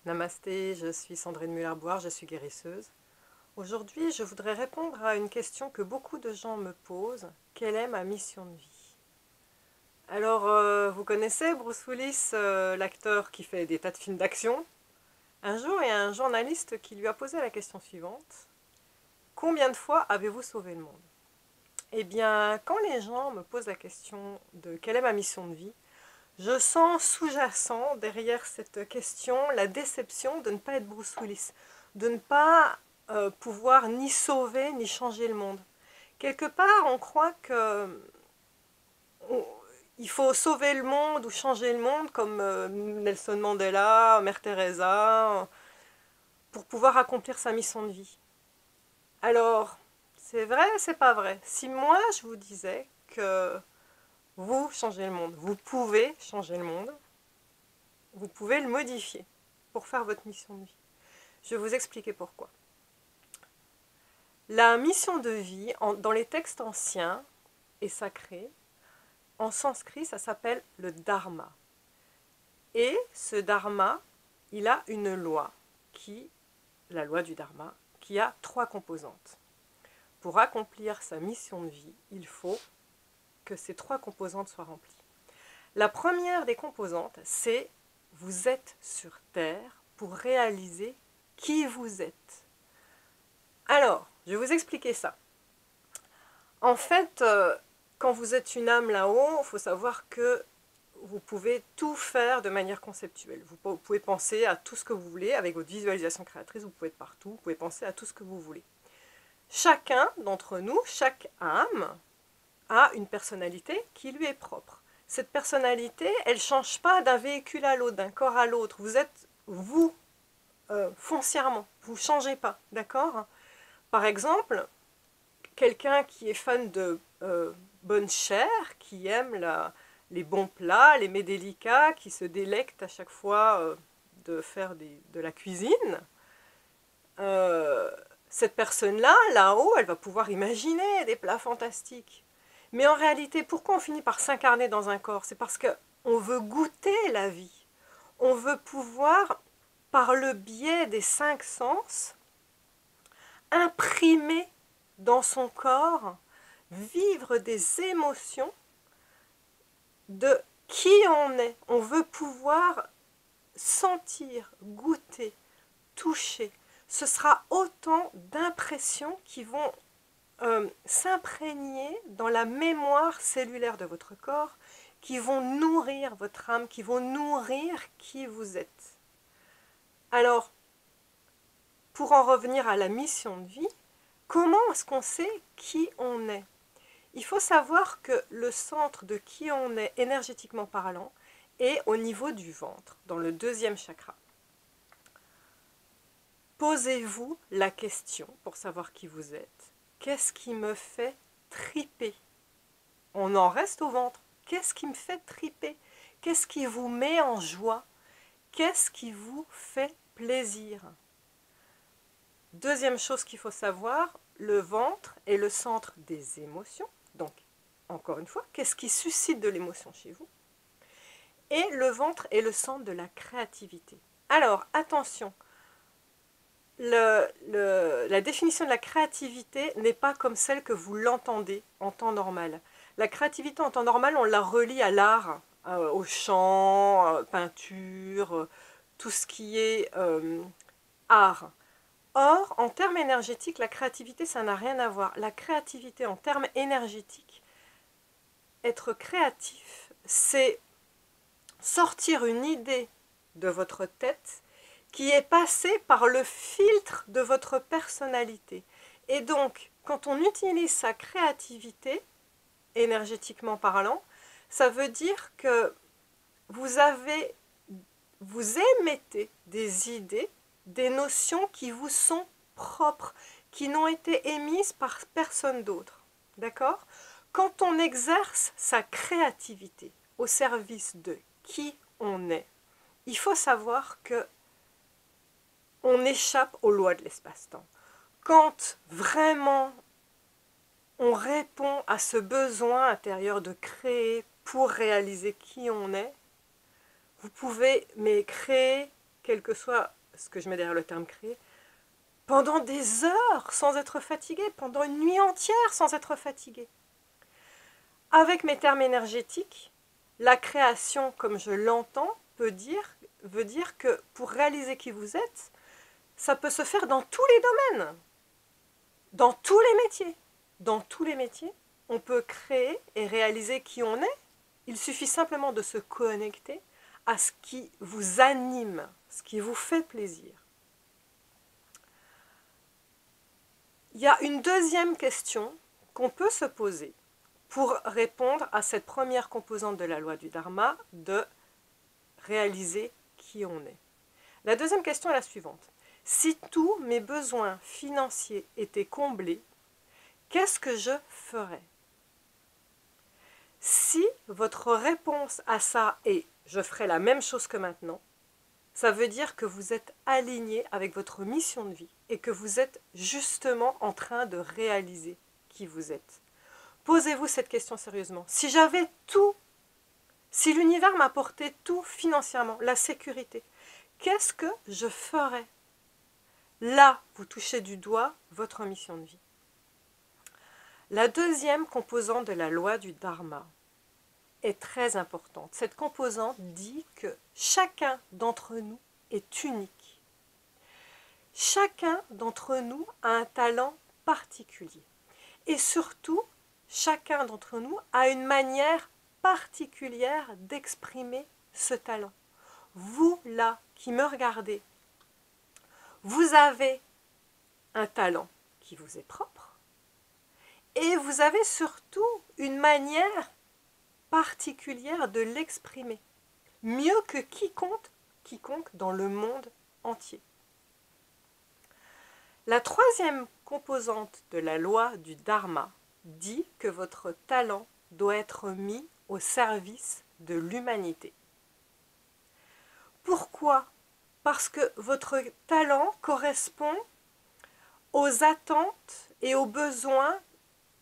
Namasté, je suis Sandrine Muller-Boire, je suis guérisseuse. Aujourd'hui, je voudrais répondre à une question que beaucoup de gens me posent. Quelle est ma mission de vie? Alors, vous connaissez Bruce Willis, l'acteur qui fait des tas de films d'action? Un jour, il y a un journaliste qui lui a posé la question suivante. Combien de fois avez-vous sauvé le monde? Eh bien, quand les gens me posent la question de quelle est ma mission de vie, je sens sous-jacent derrière cette question la déception de ne pas être Bruce Willis, de ne pas pouvoir ni sauver ni changer le monde. Quelque part, on croit que il faut sauver le monde ou changer le monde comme Nelson Mandela, Mère Teresa, pour pouvoir accomplir sa mission de vie. Alors, c'est vrai, c'est pas vrai. Si moi je vous disais que vous changez le monde, vous pouvez changer le monde, vous pouvez le modifier pour faire votre mission de vie. Je vais vous expliquer pourquoi. La mission de vie, dans les textes anciens et sacrés, en sanskrit, ça s'appelle le dharma. Et ce dharma, il a une loi, la loi du dharma, qui a 3 composantes. Pour accomplir sa mission de vie, il faut que ces 3 composantes soient remplies. La première des composantes, c'est vous êtes sur Terre pour réaliser qui vous êtes. Alors, je vais vous expliquer ça. En fait, quand vous êtes une âme là-haut, il faut savoir que vous pouvez tout faire de manière conceptuelle. Vous pouvez penser à tout ce que vous voulez, avec votre visualisation créatrice, vous pouvez être partout, vous pouvez penser à tout ce que vous voulez. Chacun d'entre nous, chaque âme, a une personnalité qui lui est propre. Cette personnalité, elle ne change pas d'un véhicule à l'autre, d'un corps à l'autre. Vous êtes vous, foncièrement, vous ne changez pas, d'accord? Par exemple, quelqu'un qui est fan de bonne chair, qui aime les bons plats, les mets délicats, qui se délecte à chaque fois de faire de la cuisine, cette personne-là, là-haut, elle va pouvoir imaginer des plats fantastiques. Mais en réalité, pourquoi on finit par s'incarner dans un corps? C'est parce qu'on veut goûter la vie. On veut pouvoir, par le biais des 5 sens, imprimer dans son corps, vivre des émotions de qui on est. On veut pouvoir sentir, goûter, toucher. Ce sera autant d'impressions qui vont s'imprégner dans la mémoire cellulaire de votre corps, qui vont nourrir votre âme, qui vont nourrir qui vous êtes. Alors, pour en revenir à la mission de vie, comment est-ce qu'on sait qui on est? Il faut savoir que le centre de qui on est, énergétiquement parlant, est au niveau du ventre, dans le 2e chakra. Posez-vous la question, pour savoir qui vous êtes, qu'est-ce qui me fait triper? On en reste au ventre. Qu'est-ce qui me fait triper? Qu'est-ce qui vous met en joie? Qu'est-ce qui vous fait plaisir? Deuxième chose qu'il faut savoir, le ventre est le centre des émotions. Donc, encore une fois, qu'est-ce qui suscite de l'émotion chez vous? Et le ventre est le centre de la créativité. Alors, attention, la définition de la créativité n'est pas comme celle que vous l'entendez en temps normal. La créativité en temps normal, on la relie à l'art, au chant, peinture, tout ce qui est art. Or, en termes énergétiques, la créativité, ça n'a rien à voir. La créativité en termes énergétiques, être créatif, c'est sortir une idée de votre tête qui est passée par le filtre de votre personnalité. Et donc, quand on utilise sa créativité, énergétiquement parlant, ça veut dire que vous émettez des idées, des notions qui vous sont propres, qui n'ont été émises par personne d'autre. D'accord? Quand on exerce sa créativité au service de qui on est, il faut savoir que on échappe aux lois de l'espace-temps. Quand vraiment on répond à ce besoin intérieur de créer pour réaliser qui on est, vous pouvez créer quel que soit ce que je mets derrière le terme créer, pendant des heures sans être fatigué, pendant une nuit entière sans être fatigué. Avec mes termes énergétiques, la création, comme je l'entends, veut dire que pour réaliser qui vous êtes, ça peut se faire dans tous les domaines, dans tous les métiers. Dans tous les métiers, on peut créer et réaliser qui on est. Il suffit simplement de se connecter à ce qui vous anime, ce qui vous fait plaisir. Il y a une deuxième question qu'on peut se poser pour répondre à cette première composante de la loi du Dharma, de réaliser qui on est. La deuxième question est la suivante. Si tous mes besoins financiers étaient comblés, qu'est-ce que je ferais? Si votre réponse à ça est « je ferai la même chose que maintenant », ça veut dire que vous êtes aligné avec votre mission de vie et que vous êtes justement en train de réaliser qui vous êtes. Posez-vous cette question sérieusement. Si j'avais tout, si l'univers m'apportait tout financièrement, la sécurité, qu'est-ce que je ferais? Là, vous touchez du doigt votre mission de vie. La deuxième composante de la loi du Dharma est très importante. Cette composante dit que chacun d'entre nous est unique. Chacun d'entre nous a un talent particulier. Et surtout, chacun d'entre nous a une manière particulière d'exprimer ce talent. Vous, là, qui me regardez, vous avez un talent qui vous est propre et vous avez surtout une manière particulière de l'exprimer, mieux que quiconque dans le monde entier. La troisième composante de la loi du Dharma dit que votre talent doit être mis au service de l'humanité. Pourquoi? Parce que votre talent correspond aux attentes et aux besoins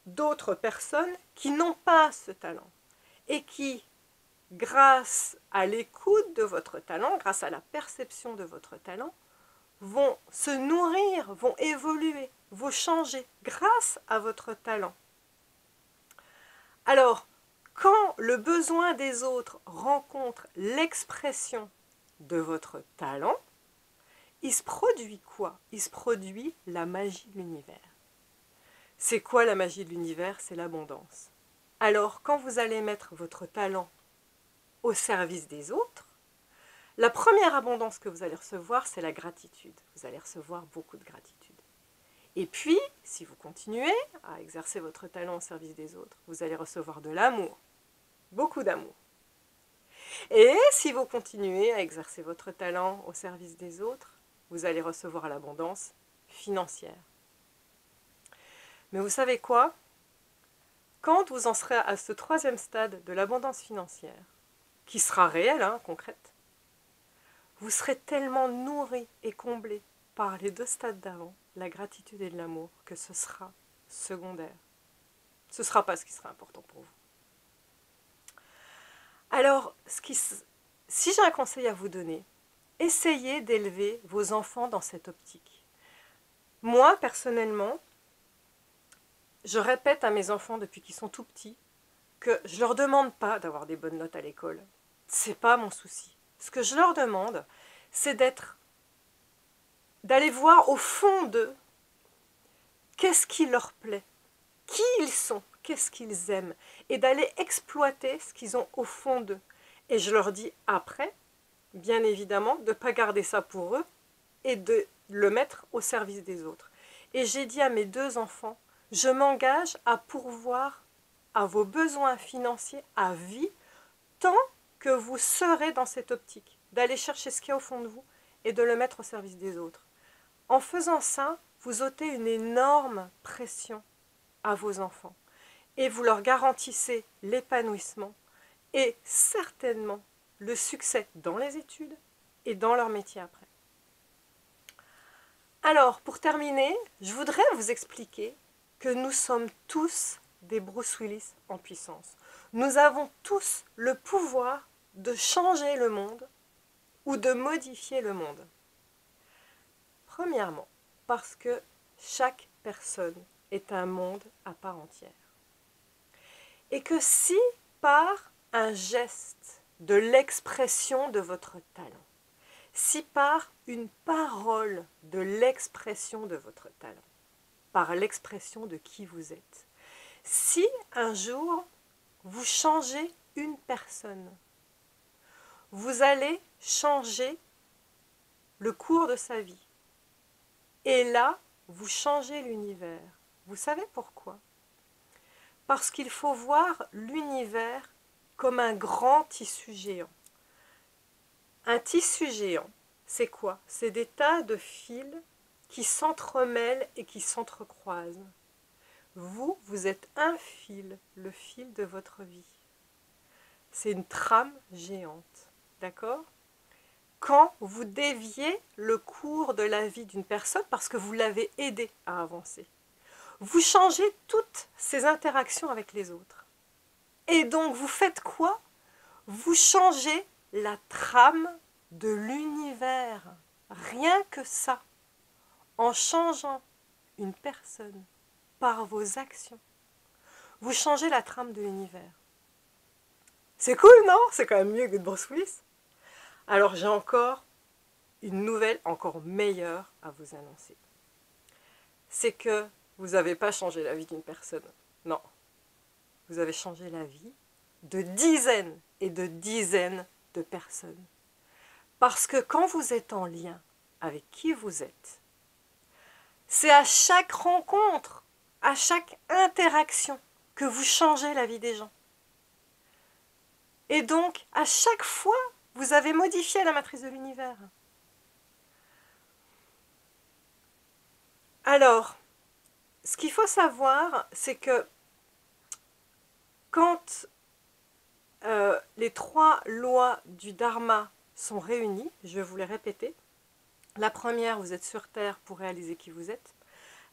d'autres personnes qui n'ont pas ce talent et qui, grâce à l'écoute de votre talent, grâce à la perception de votre talent, vont se nourrir, vont évoluer, vont changer grâce à votre talent. Alors, quand le besoin des autres rencontre l'expression de votre talent, il se produit quoi? Il se produit la magie de l'univers. C'est quoi la magie de l'univers? C'est l'abondance. Alors, quand vous allez mettre votre talent au service des autres, la première abondance que vous allez recevoir, c'est la gratitude. Vous allez recevoir beaucoup de gratitude. Et puis, si vous continuez à exercer votre talent au service des autres, vous allez recevoir de l'amour, beaucoup d'amour. Et si vous continuez à exercer votre talent au service des autres, vous allez recevoir l'abondance financière. Mais vous savez quoi? Quand vous en serez à ce troisième stade de l'abondance financière, qui sera réelle, concrète, vous serez tellement nourri et comblé par les deux stades d'avant, la gratitude et l'amour, que ce sera secondaire. Ce ne sera pas ce qui sera important pour vous. Alors, si j'ai un conseil à vous donner, essayez d'élever vos enfants dans cette optique. Moi, personnellement, je répète à mes enfants depuis qu'ils sont tout petits que je ne leur demande pas d'avoir des bonnes notes à l'école. Ce n'est pas mon souci. Ce que je leur demande, c'est d'aller voir au fond d'eux qu'est-ce qui leur plaît, qui ils sont, qu'est-ce qu'ils aiment, et d'aller exploiter ce qu'ils ont au fond d'eux. Et je leur dis après, bien évidemment, de ne pas garder ça pour eux et de le mettre au service des autres. Et j'ai dit à mes deux enfants, je m'engage à pourvoir à vos besoins financiers à vie, tant que vous serez dans cette optique, d'aller chercher ce qu'il y a au fond de vous et de le mettre au service des autres. En faisant ça, vous ôtez une énorme pression à vos enfants et vous leur garantissez l'épanouissement et certainement le succès dans les études et dans leur métier après. Alors, pour terminer, je voudrais vous expliquer que nous sommes tous des Bruce Willis en puissance. Nous avons tous le pouvoir de changer le monde ou de modifier le monde? Premièrement, parce que chaque personne est un monde à part entière. Et que si par un geste de l'expression de votre talent, si par une parole de l'expression de votre talent, par l'expression de qui vous êtes, si un jour vous changez une personne, vous allez changer le cours de sa vie. Et là, vous changez l'univers. Vous savez pourquoi? Parce qu'il faut voir l'univers comme un grand tissu géant. Un tissu géant, c'est quoi? C'est des tas de fils qui s'entremêlent et qui s'entrecroisent. Vous, vous êtes un fil, le fil de votre vie. C'est une trame géante, d'accord? Quand vous déviez le cours de la vie d'une personne parce que vous l'avez aidé à avancer, vous changez toutes ces interactions avec les autres. Et donc, vous faites quoi? Vous changez la trame de l'univers. Rien que ça. En changeant une personne par vos actions, vous changez la trame de l'univers. C'est cool, non? C'est quand même mieux que de Bruce Willis. Alors, j'ai encore une nouvelle encore meilleure à vous annoncer. C'est que vous n'avez pas changé la vie d'une personne. Non. Vous avez changé la vie de dizaines et de dizaines de personnes. Parce que quand vous êtes en lien avec qui vous êtes, c'est à chaque rencontre, à chaque interaction que vous changez la vie des gens. Et donc, à chaque fois, vous avez modifié la matrice de l'univers. Alors, ce qu'il faut savoir, c'est que quand les 3 lois du Dharma sont réunies, je vais vous les répéter. La première, vous êtes sur Terre pour réaliser qui vous êtes.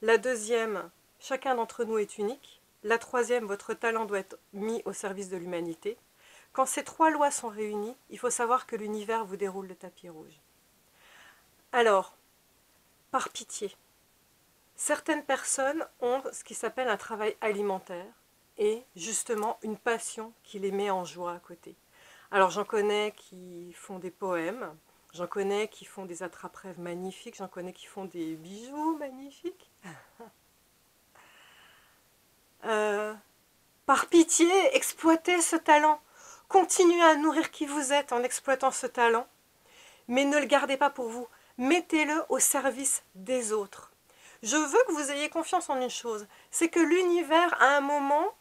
La deuxième, chacun d'entre nous est unique. La troisième, votre talent doit être mis au service de l'humanité. Quand ces 3 lois sont réunies, il faut savoir que l'univers vous déroule le tapis rouge. Alors, par pitié, certaines personnes ont ce qui s'appelle un travail alimentaire et justement une passion qui les met en joie à côté. Alors j'en connais qui font des poèmes, j'en connais qui font des attrape-rêves magnifiques, j'en connais qui font des bijoux magnifiques. Par pitié, exploitez ce talent. Continuez à nourrir qui vous êtes en exploitant ce talent, mais ne le gardez pas pour vous. Mettez-le au service des autres. Je veux que vous ayez confiance en une chose, c'est que l'univers, à un moment,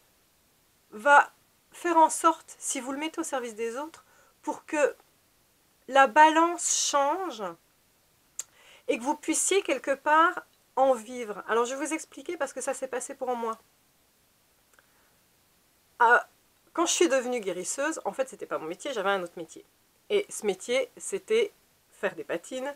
va faire en sorte, si vous le mettez au service des autres, pour que la balance change et que vous puissiez quelque part en vivre. Alors je vais vous expliquer parce que ça s'est passé pour moi. Quand je suis devenue guérisseuse, en fait, c'était pas mon métier, j'avais un autre métier. Et ce métier, c'était faire des patines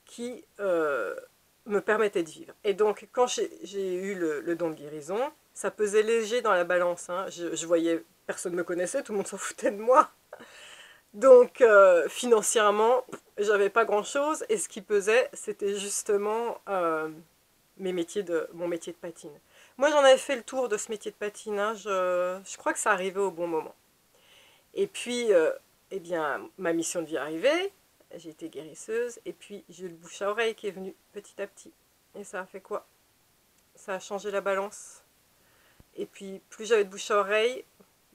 qui me permettait de vivre. Et donc, quand j'ai eu le don de guérison, ça pesait léger dans la balance. Hein. Je voyais, personne ne me connaissait, tout le monde s'en foutait de moi. Donc, financièrement, j'avais pas grand-chose. Et ce qui pesait, c'était justement mon métier de patine. Moi, j'en avais fait le tour de ce métier de patinage. Je crois que ça arrivait au bon moment. Et puis, eh bien, ma mission de vie arrivait. J'ai été guérisseuse. Et puis, j'ai eu le bouche à oreille qui est venu petit à petit. Et ça a fait quoi? Ça a changé la balance. Et puis, plus j'avais de bouche à oreille,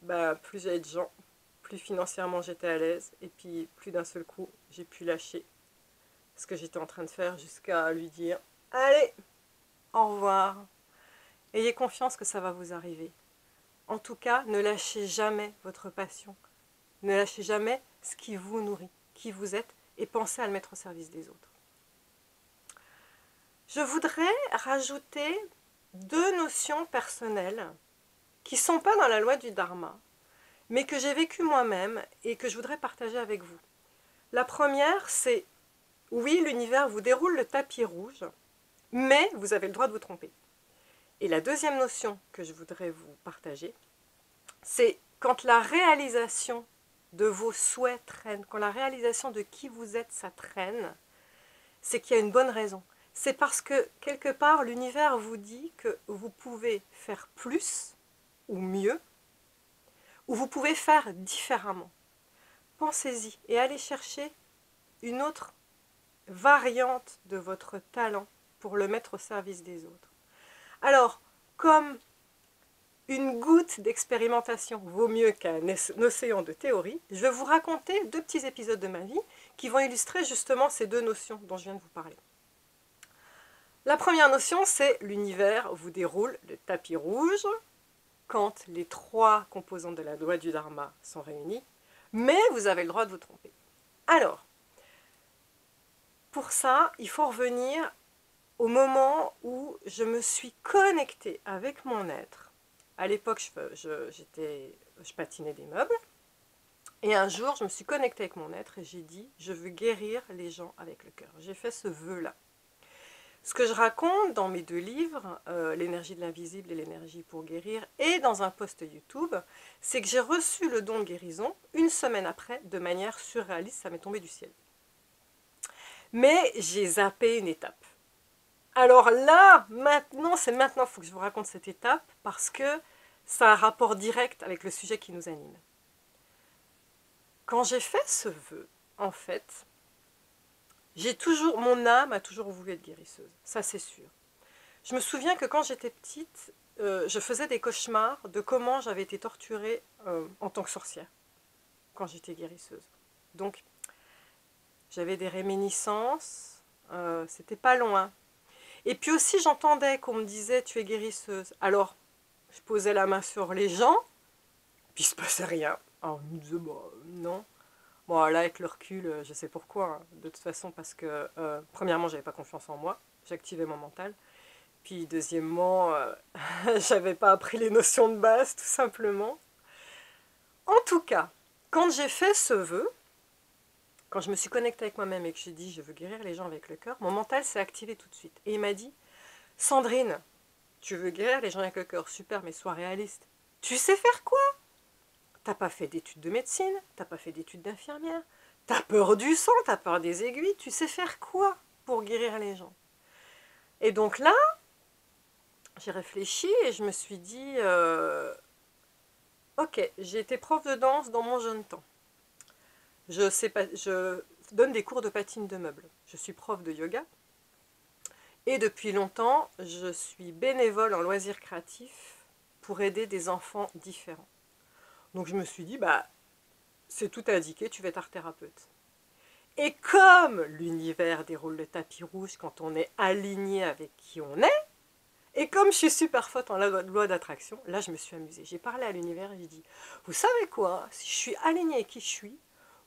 bah, plus j'avais de gens. Plus financièrement, j'étais à l'aise. Et puis, plus d'un seul coup, j'ai pu lâcher ce que j'étais en train de faire jusqu'à lui dire « Allez, au revoir ». Ayez confiance que ça va vous arriver. En tout cas, ne lâchez jamais votre passion. Ne lâchez jamais ce qui vous nourrit, qui vous êtes, et pensez à le mettre au service des autres. Je voudrais rajouter 2 notions personnelles qui ne sont pas dans la loi du Dharma, mais que j'ai vécues moi-même et que je voudrais partager avec vous. La première, c'est oui, l'univers vous déroule le tapis rouge, mais vous avez le droit de vous tromper. Et la deuxième notion que je voudrais vous partager, c'est quand la réalisation de vos souhaits traîne, quand la réalisation de qui vous êtes, ça traîne, c'est qu'il y a une bonne raison. C'est parce que, quelque part, l'univers vous dit que vous pouvez faire plus ou mieux, ou vous pouvez faire différemment. Pensez-y et allez chercher une autre variante de votre talent pour le mettre au service des autres. Alors, comme une goutte d'expérimentation vaut mieux qu'un océan de théorie, je vais vous raconter 2 petits épisodes de ma vie qui vont illustrer justement ces 2 notions dont je viens de vous parler. La première notion, c'est l'univers vous déroule le tapis rouge quand les 3 composantes de la loi du Dharma sont réunies, mais vous avez le droit de vous tromper. Alors, pour ça, il faut revenir au moment où je me suis connectée avec mon être. À l'époque, je patinais des meubles. Et un jour, je me suis connectée avec mon être et j'ai dit, je veux guérir les gens avec le cœur. J'ai fait ce vœu-là. Ce que je raconte dans mes 2 livres, l'énergie de l'invisible et l'énergie pour guérir, et dans un post YouTube, c'est que j'ai reçu le don de guérison 1 semaine après, de manière surréaliste, ça m'est tombé du ciel. Mais j'ai zappé une étape. Alors là, maintenant, c'est maintenant qu'il faut que je vous raconte cette étape, parce que ça a un rapport direct avec le sujet qui nous anime. Quand j'ai fait ce vœu, en fait, mon âme a toujours voulu être guérisseuse, ça c'est sûr. Je me souviens que quand j'étais petite, je faisais des cauchemars de comment j'avais été torturée en tant que sorcière, quand j'étais guérisseuse. Donc, j'avais des réminiscences, c'était pas loin. Et puis aussi, j'entendais qu'on me disait, tu es guérisseuse. Alors, je posais la main sur les gens, puis il se passait rien. Alors, je me disais, bah, non. Bon, là, avec le recul, je sais pourquoi. Hein. De toute façon, parce que, premièrement, j'avais pas confiance en moi. J'activais mon mental. Puis, deuxièmement, j'avais pas appris les notions de base, tout simplement. En tout cas, quand j'ai fait ce vœu, quand je me suis connectée avec moi-même et que j'ai dit, je veux guérir les gens avec le cœur, mon mental s'est activé tout de suite. Et il m'a dit, Sandrine, tu veux guérir les gens avec le cœur, super, mais sois réaliste. Tu sais faire quoi? T'as pas fait d'études de médecine, t'as pas fait d'études d'infirmière, t'as peur du sang, t'as peur des aiguilles, tu sais faire quoi pour guérir les gens? Et donc là, j'ai réfléchi et je me suis dit, ok, j'ai été prof de danse dans mon jeune temps. Je donne des cours de patine de meubles. Je suis prof de yoga. Et depuis longtemps, je suis bénévole en loisirs créatifs pour aider des enfants différents. Donc je me suis dit, bah, c'est tout indiqué, tu vas être art-thérapeute. Et comme l'univers déroule le tapis rouge quand on est aligné avec qui on est, et comme je suis super forte en loi d'attraction, là je me suis amusée. J'ai parlé à l'univers et j'ai dit, vous savez quoi, si je suis alignée avec qui je suis,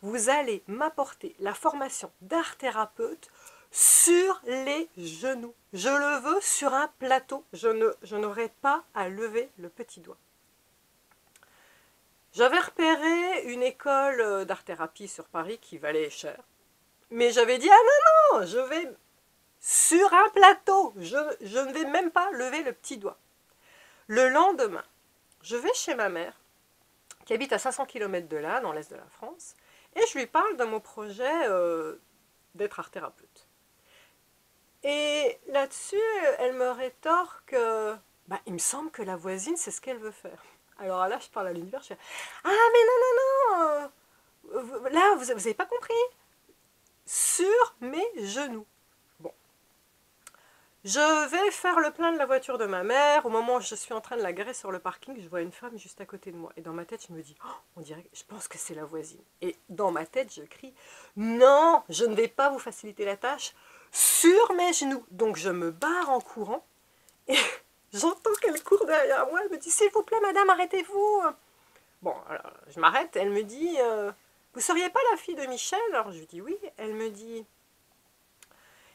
vous allez m'apporter la formation d'art-thérapeute sur les genoux. Je le veux sur un plateau, je n'aurai pas à lever le petit doigt. J'avais repéré une école d'art-thérapie sur Paris qui valait cher. Mais j'avais dit, ah non, je vais sur un plateau. Je ne vais même pas lever le petit doigt. Le lendemain, je vais chez ma mère, qui habite à 500 km de là, dans l'est de la France, et je lui parle de mon projet d'être art-thérapeute. Et là-dessus, elle me rétorque, bah, il me semble que la voisine, c'est ce qu'elle veut faire. Alors là, je parle à l'univers, je fais, ah mais non, là, vous n'avez pas compris. Sur mes genoux. Bon. Je vais faire le plein de la voiture de ma mère. Au moment où je suis en train de la garer sur le parking, je vois une femme juste à côté de moi. Et dans ma tête, je me dis, oh, on dirait, je pense que c'est la voisine. Et dans ma tête, je crie, non, je ne vais pas vous faciliter la tâche sur mes genoux. Donc je me barre en courant et j'entends qu'elle court derrière moi. Elle me dit, s'il vous plaît, madame, arrêtez-vous. Bon, alors, je m'arrête. Elle me dit, vous seriez pas la fille de Michel? Alors je lui dis oui. Elle me dit,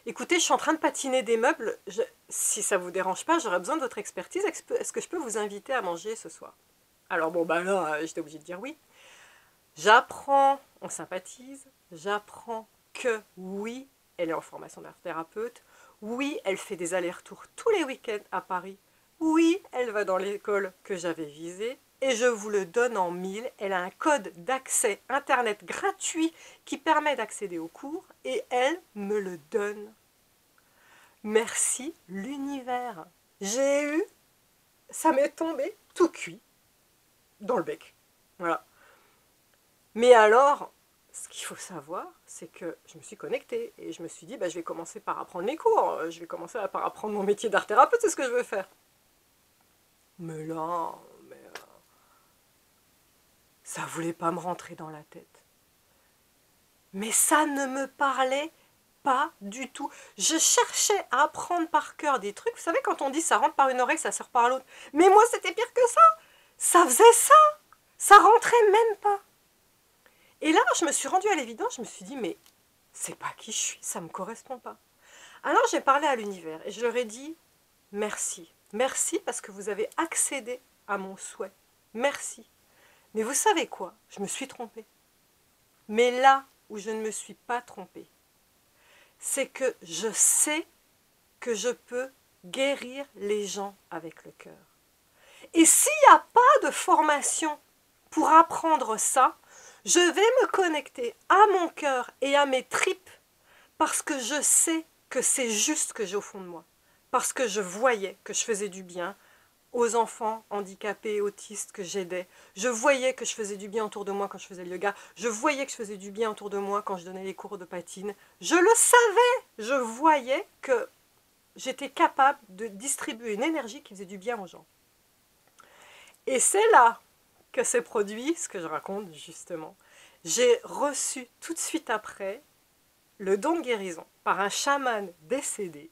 écoutez, je suis en train de patiner des meubles. Si ça vous dérange pas, j'aurais besoin de votre expertise. Est-ce que je peux vous inviter à manger ce soir? Alors bon, bah là, j'étais obligée de dire oui. J'apprends, on sympathise. J'apprends que oui, elle est en formation d'art-thérapeute. Oui, elle fait des allers-retours tous les week-ends à Paris. Oui, elle va dans l'école que j'avais visée. et je vous le donne en 1000. Elle a un code d'accès Internet gratuit qui permet d'accéder aux cours et elle me le donne. Merci l'univers. J'ai eu, ça m'est tombé tout cuit dans le bec. Voilà. Mais alors, ce qu'il faut savoir, c'est que je me suis connectée et je me suis dit, bah, je vais commencer par apprendre mes cours, je vais commencer par apprendre mon métier d'art thérapeute, c'est ce que je veux faire. Mais là, ça voulait pas me rentrer dans la tête. Mais ça ne me parlait pas du tout. Je cherchais à apprendre par cœur des trucs. Vous savez, quand on dit ça rentre par une oreille, ça sort par l'autre. Mais moi, c'était pire que ça. Ça faisait ça. Ça rentrait même pas. Et là, je me suis rendue à l'évidence. Je me suis dit, mais c'est pas qui je suis. Ça me correspond pas. Alors, j'ai parlé à l'univers et je leur ai dit, merci. Merci parce que vous avez accédé à mon souhait. Merci. Mais vous savez quoi? Je me suis trompée. Mais là où je ne me suis pas trompée, c'est que je sais que je peux guérir les gens avec le cœur. Et s'il n'y a pas de formation pour apprendre ça, je vais me connecter à mon cœur et à mes tripes parce que je sais que c'est juste ce que j'ai au fond de moi. Parce que je voyais que je faisais du bien aux enfants handicapés, autistes que j'aidais. Je voyais que je faisais du bien autour de moi quand je faisais le yoga. Je voyais que je faisais du bien autour de moi quand je donnais les cours de patine. Je le savais. Je voyais que j'étais capable de distribuer une énergie qui faisait du bien aux gens. Et c'est là que s'est produit ce que je raconte justement. J'ai reçu tout de suite après le don de guérison par un chaman décédé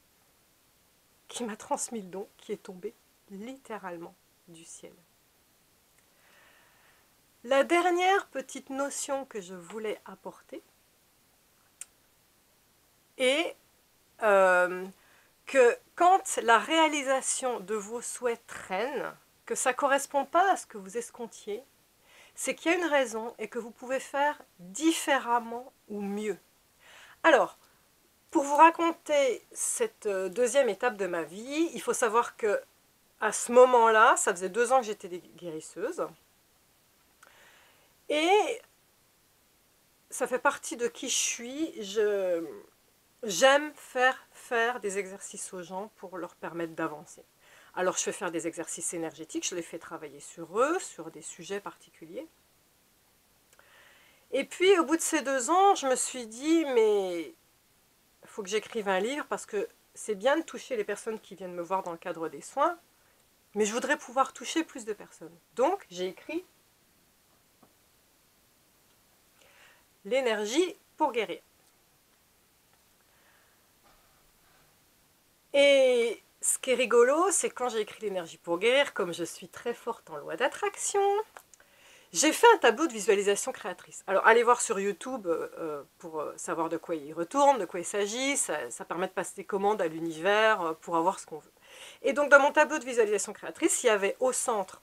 qui m'a transmis le don qui est tombé littéralement du ciel. La dernière petite notion que je voulais apporter est que quand la réalisation de vos souhaits traîne, que ça ne correspond pas à ce que vous escomptiez, c'est qu'il y a une raison et que vous pouvez faire différemment ou mieux. Alors, pour vous raconter cette deuxième étape de ma vie, il faut savoir que à ce moment-là, ça faisait 2 ans que j'étais guérisseuse. Et ça fait partie de qui je suis. J'aime faire des exercices aux gens pour leur permettre d'avancer. Alors je fais faire des exercices énergétiques, je les fais travailler sur eux, sur des sujets particuliers. Et puis au bout de ces 2 ans, je me suis dit, mais il faut que j'écrive un livre parce que c'est bien de toucher les personnes qui viennent me voir dans le cadre des soins, mais je voudrais pouvoir toucher plus de personnes. Donc j'ai écrit l'énergie pour guérir. Et ce qui est rigolo, c'est quand j'ai écrit l'énergie pour guérir, comme je suis très forte en loi d'attraction, j'ai fait un tableau de visualisation créatrice. Alors allez voir sur YouTube pour savoir de quoi il retourne, de quoi il s'agit, ça permet de passer des commandes à l'univers pour avoir ce qu'on veut. Et donc dans mon tableau de visualisation créatrice, il y avait au centre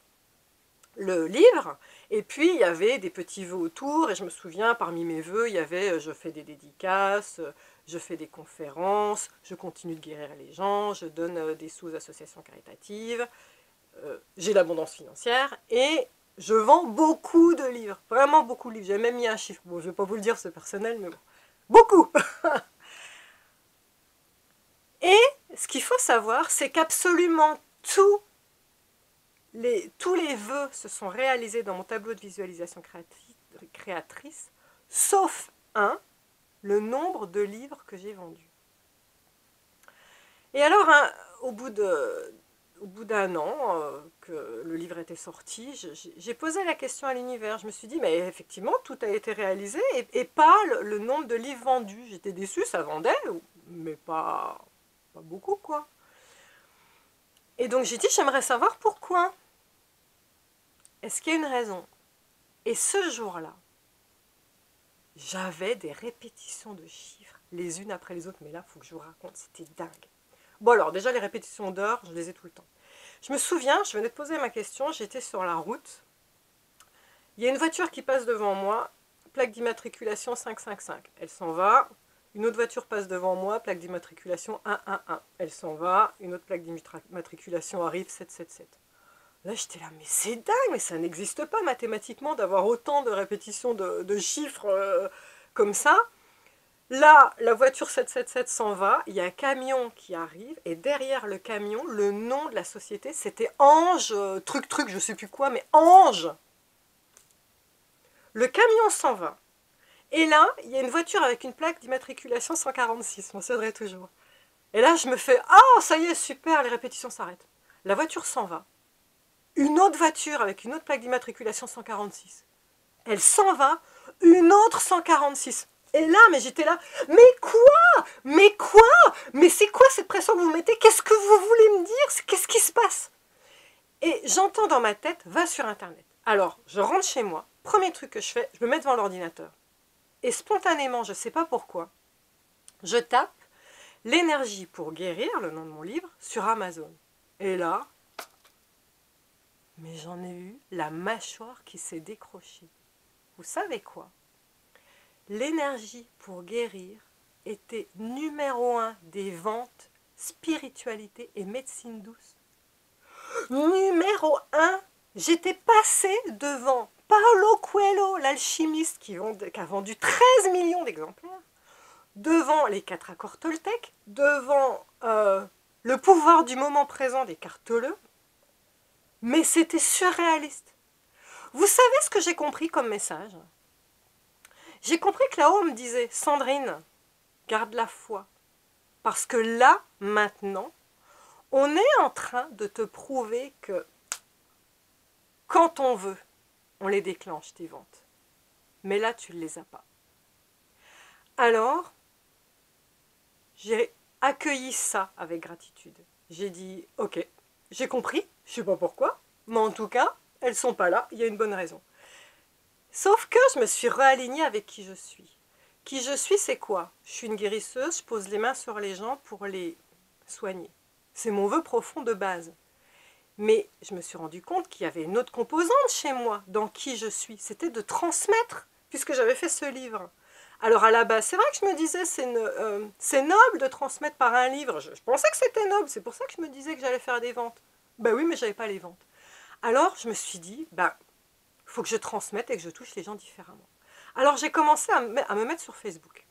le livre, et puis il y avait des petits vœux autour, et je me souviens, parmi mes vœux, il y avait je fais des dédicaces, je fais des conférences, je continue de guérir les gens, je donne des sous aux associations caritatives, j'ai l'abondance financière, et je vends beaucoup de livres, vraiment beaucoup de livres, j'ai même mis un chiffre, bon je ne vais pas vous le dire, c'est personnel, mais bon, beaucoup. Et ce qu'il faut savoir, c'est qu'absolument tous les vœux se sont réalisés dans mon tableau de visualisation créatrice, sauf un, le nombre de livres que j'ai vendus. Et alors, au bout d'un an que le livre était sorti, j'ai posé la question à l'univers. Je me suis dit, mais effectivement, tout a été réalisé et pas le nombre de livres vendus. J'étais déçue, ça vendait, mais pas beaucoup, quoi. Et donc j'ai dit, j'aimerais savoir pourquoi. Est-ce qu'il y a une raison? Et ce jour-là, j'avais des répétitions de chiffres, les unes après les autres, mais là, il faut que je vous raconte, c'était dingue. Bon alors, déjà les répétitions d'heures, je les ai tout le temps. Je me souviens, je venais de poser ma question, j'étais sur la route, il y a une voiture qui passe devant moi, plaque d'immatriculation 555, elle s'en va. Une autre voiture passe devant moi, plaque d'immatriculation 111. Elle s'en va. Une autre plaque d'immatriculation arrive 777. Là, j'étais là, mais c'est dingue, mais ça n'existe pas mathématiquement d'avoir autant de répétitions de chiffres comme ça. Là, la voiture 777 s'en va, il y a un camion qui arrive, et derrière le camion, le nom de la société, c'était Ange, truc, je sais plus quoi, mais Ange. Le camion s'en va. Et là, il y a une voiture avec une plaque d'immatriculation 146, je m'en souviendrai toujours. Et là, je me fais, ah, ça y est, super, les répétitions s'arrêtent. La voiture s'en va. Une autre voiture avec une autre plaque d'immatriculation 146. Elle s'en va, une autre 146. Et là, mais j'étais là, mais quoi? Mais quoi? Mais c'est quoi cette pression que vous mettez? Qu'est-ce que vous voulez me dire? Qu'est-ce qui se passe? Et j'entends dans ma tête, va sur Internet. Alors, je rentre chez moi, premier truc que je fais, je me mets devant l'ordinateur. Et spontanément, je ne sais pas pourquoi, je tape l'énergie pour guérir, le nom de mon livre, sur Amazon. Et là, mais j'en ai eu la mâchoire qui s'est décrochée. Vous savez quoi? L'énergie pour guérir était numéro 1 des ventes spiritualité et médecine douce. Numéro 1, j'étais passée devant Paulo Coelho, l'alchimiste qui a vendu 13 millions d'exemplaires, devant les 4 accords Toltec, devant le pouvoir du moment présent des cartoleux, mais c'était surréaliste. Vous savez ce que j'ai compris comme message? J'ai compris que là-haut on me disait, Sandrine, garde la foi. Parce que là, maintenant, on est en train de te prouver que quand on veut, on les déclenche, tes ventes. Mais là, tu ne les as pas. Alors, j'ai accueilli ça avec gratitude. J'ai dit, ok, j'ai compris, je ne sais pas pourquoi, mais en tout cas, elles ne sont pas là, il y a une bonne raison. Sauf que je me suis réalignée avec qui je suis. Qui je suis, c'est quoi? Je suis une guérisseuse, je pose les mains sur les gens pour les soigner. C'est mon vœu profond de base. Mais je me suis rendu compte qu'il y avait une autre composante chez moi, dans qui je suis. C'était de transmettre, puisque j'avais fait ce livre. Alors à la base, c'est vrai que je me disais, c'est noble de transmettre par un livre. Je pensais que c'était noble, c'est pour ça que je me disais que j'allais faire des ventes. Ben oui, mais je n'avais pas les ventes. Alors je me suis dit, ben, il faut que je transmette et que je touche les gens différemment. Alors j'ai commencé à me mettre sur Facebook.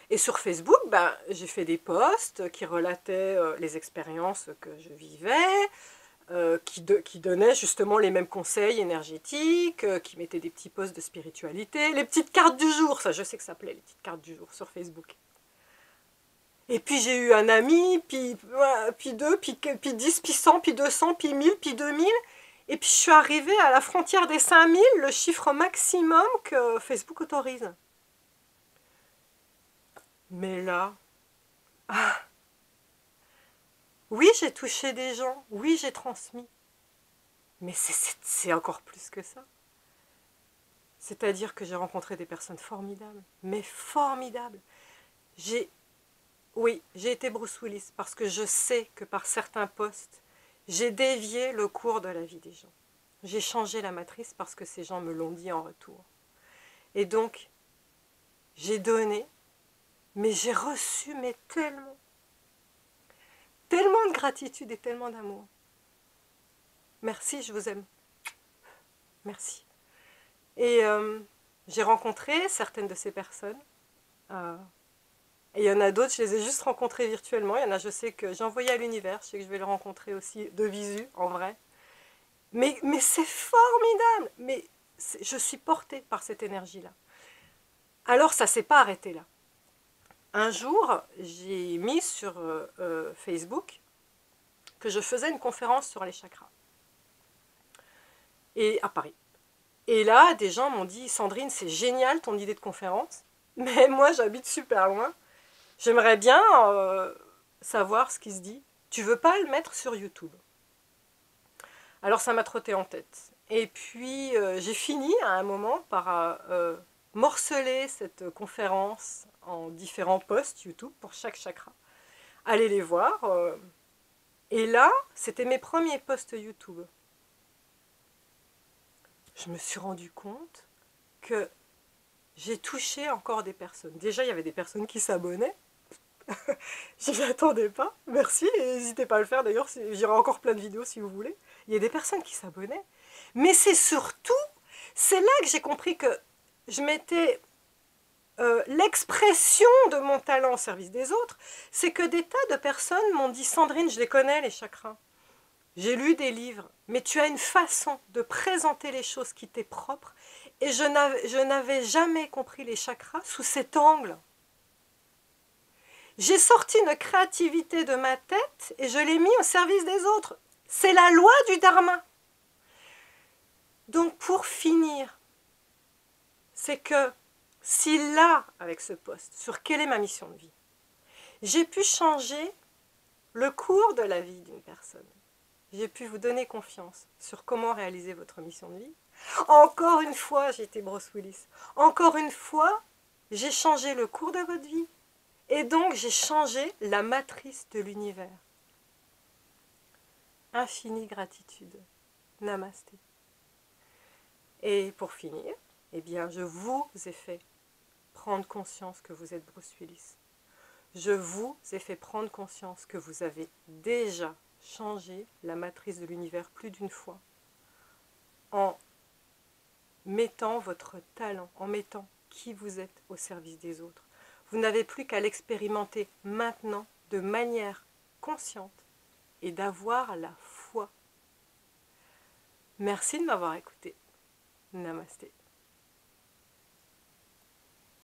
Et sur Facebook, ben, j'ai fait des posts qui relataient les expériences que je vivais, qui donnaient justement les mêmes conseils énergétiques, qui mettaient des petits posts de spiritualité, les petites cartes du jour, ça je sais que ça plaît, les petites cartes du jour sur Facebook. Et puis j'ai eu un ami, puis deux, puis 10, puis 100, puis 200, puis 1000, puis 2000. Et puis je suis arrivée à la frontière des 5000, le chiffre maximum que Facebook autorise. Mais là, ah, oui, j'ai touché des gens, oui, j'ai transmis. Mais c'est encore plus que ça. C'est-à-dire que j'ai rencontré des personnes formidables, mais formidables. Oui, j'ai été Bruce Willis parce que je sais que par certains posts, j'ai dévié le cours de la vie des gens. J'ai changé la matrice parce que ces gens me l'ont dit en retour. Et donc, j'ai donné, mais j'ai reçu mais tellement de gratitude et tellement d'amour. Merci, je vous aime. Merci. Et j'ai rencontré certaines de ces personnes. Et il y en a d'autres, je les ai juste rencontrées virtuellement. Il y en a, je sais que j'ai envoyé à l'univers. Je sais que je vais les rencontrer aussi de visu, en vrai. Mais c'est formidable. Mais je suis portée par cette énergie-là. Alors, ça ne s'est pas arrêté là. Un jour, j'ai mis sur Facebook que je faisais une conférence sur les chakras. Et à Paris. Et là, des gens m'ont dit, Sandrine, c'est génial ton idée de conférence, mais moi j'habite super loin. J'aimerais bien savoir ce qui se dit. Tu veux pas le mettre sur YouTube? Alors ça m'a trotté en tête. Et puis j'ai fini à un moment par morceler cette conférence en différents posts YouTube pour chaque chakra. Allez les voir. Et là, c'était mes premiers posts YouTube. Je me suis rendu compte que j'ai touché encore des personnes. Déjà, il y avait des personnes qui s'abonnaient. Je m'y attendais pas. Merci, et n'hésitez pas à le faire d'ailleurs, j'aurai encore plein de vidéos si vous voulez. Il y a des personnes qui s'abonnaient. Mais c'est surtout, c'est là que j'ai compris que je mettais l'expression de mon talent au service des autres. C'est que des tas de personnes m'ont dit « Sandrine, je les connais les chakras. J'ai lu des livres, mais tu as une façon de présenter les choses qui t'est propre. Et je n'avais jamais compris les chakras sous cet angle. J'ai sorti une créativité de ma tête et je l'ai mis au service des autres. C'est la loi du dharma. Donc pour finir, c'est que si là, avec ce poste, sur quelle est ma mission de vie, j'ai pu changer le cours de la vie d'une personne, j'ai pu vous donner confiance sur comment réaliser votre mission de vie. Encore une fois, j'ai été Bruce Willis. Encore une fois, j'ai changé le cours de votre vie. Et donc, j'ai changé la matrice de l'univers. Infinie gratitude. Namasté. Et pour finir, eh bien, je vous ai fait prendre conscience que vous êtes Bruce Willis. Je vous ai fait prendre conscience que vous avez déjà changé la matrice de l'univers plus d'une fois en mettant votre talent, en mettant qui vous êtes au service des autres. Vous n'avez plus qu'à l'expérimenter maintenant de manière consciente et d'avoir la foi. Merci de m'avoir écouté. Namasté.